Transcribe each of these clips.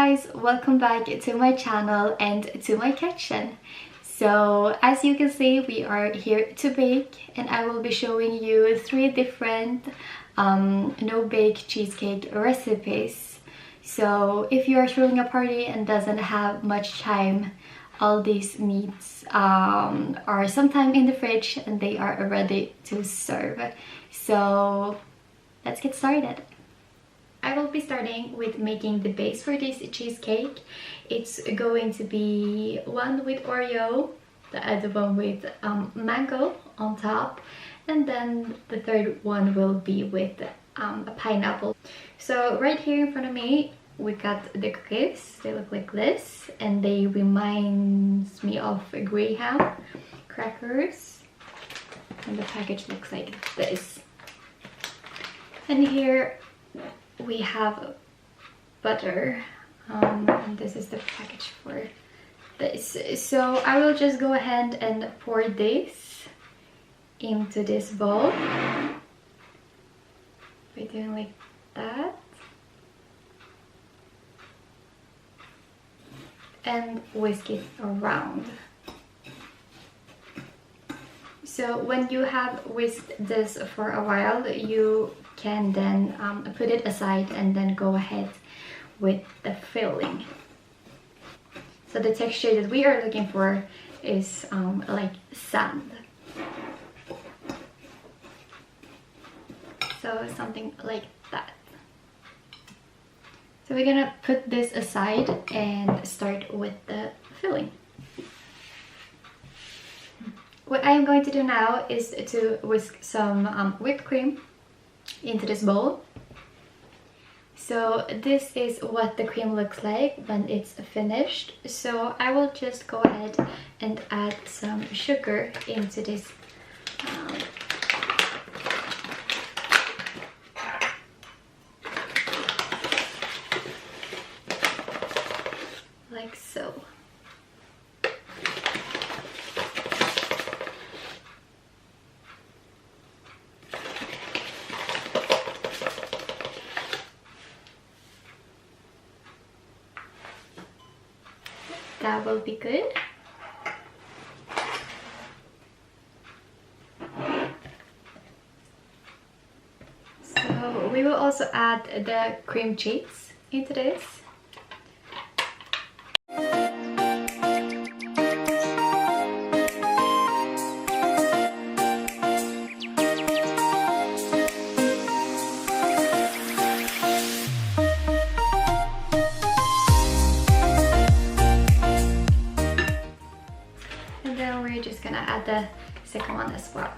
guys, welcome back to my channel and to my kitchen. So as you can see, we are here to bake and I will be showing you 3 different no-bake cheesecake recipes. So if you are throwing a party and doesn't have much time, all these meats are sometime in the fridge and they are ready to serve. So let's get started. I will be starting with making the base for this cheesecake. It's going to be one with Oreo, the other one with mango on top, and then the third one will be with a pineapple. So right here in front of me we got the cookies. They look like this and they remind me of Graham crackers, and the package looks like this. And here we have butter, and this is the package for this. So I will just go ahead and pour this into this bowl by doing like that and whisk it around. So when you have whisked this for a while, you can then put it aside and then go ahead with the filling. So the texture that we are looking for is like sand. So something like that. So we're gonna put this aside and start with the filling. What I am going to do now is to whisk some whipped cream into this bowl. So this is what the cream looks like when it's finished. So I will just go ahead and add some sugar into this like so. That will be good. So we will also add the cream cheese into this. And then we're just gonna add the second one as well.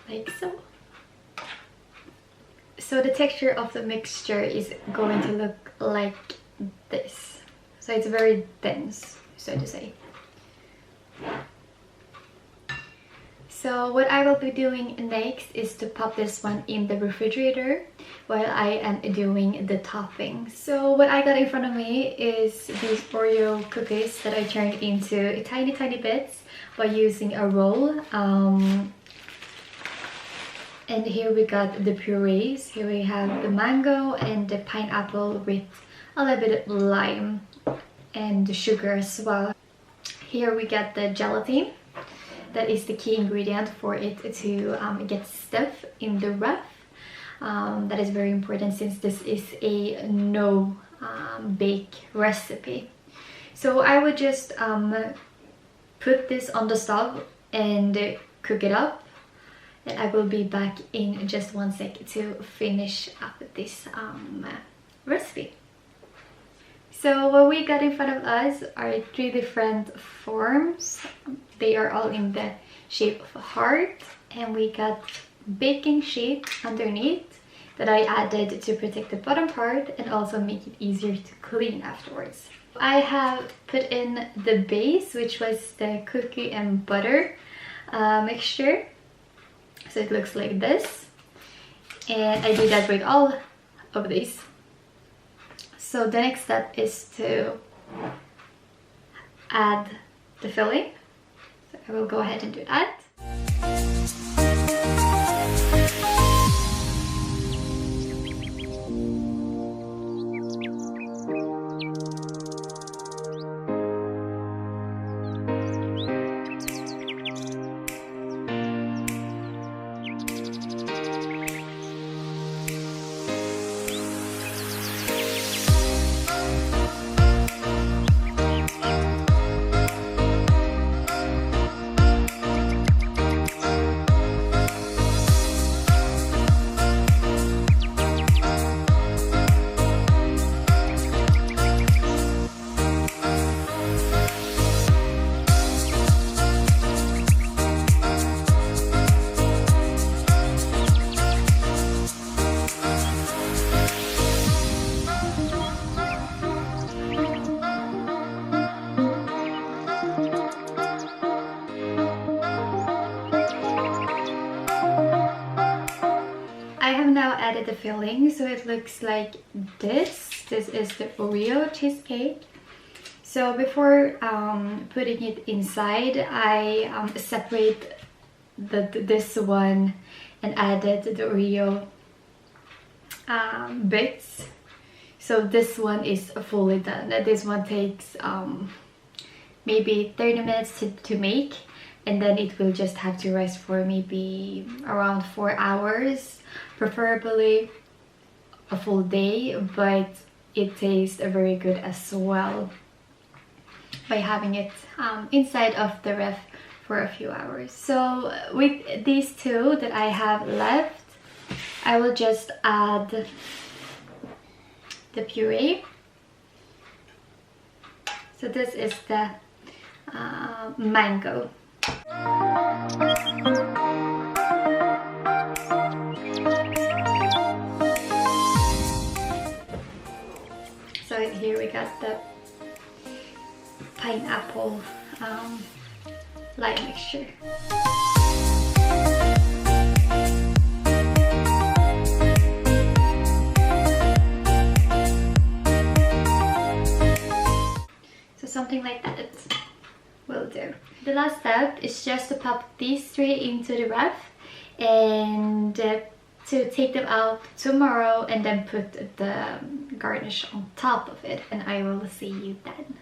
Like so. So the texture of the mixture is going to look like this. So it's very dense, so to say. So what I will be doing next is to pop this one in the refrigerator while I am doing the topping. So what I got in front of me is these Oreo cookies that I turned into tiny bits by using a roll. And here we got the purees. Here we have the mango and the pineapple with a little bit of lime and the sugar as well. Here we got the gelatin. That is the key ingredient for it to get stiff in the rough. That is very important since this is a no bake recipe. So I would just put this on the stove and cook it up. And I will be back in just 1 sec to finish up this recipe. So what we got in front of us are 3 different forms. They are all in the shape of a heart, and we got baking sheet underneath that I added to protect the bottom part and also make it easier to clean afterwards. I have put in the base, which was the cookie and butter mixture. So it looks like this, and I did that with all of these. So the next step is to add the filling. So I will go ahead and do that. have now added the filling, so it looks like this. This is the Oreo cheesecake. So before putting it inside, I separate this one and added the Oreo bits. So this one is fully done. This one takes maybe 30 minutes to make, and then it will just have to rest for maybe around 4 hours, preferably a full day, but it tastes very good as well by having it inside of the ref for a few hours. So with these two that I have left, I will just add the puree. So this is the mango. So here we got the pineapple lime mixture. So something like that will do. The last step is just to pop these three into the ref and to take them out tomorrow and then put the garnish on top of it, and I will see you then.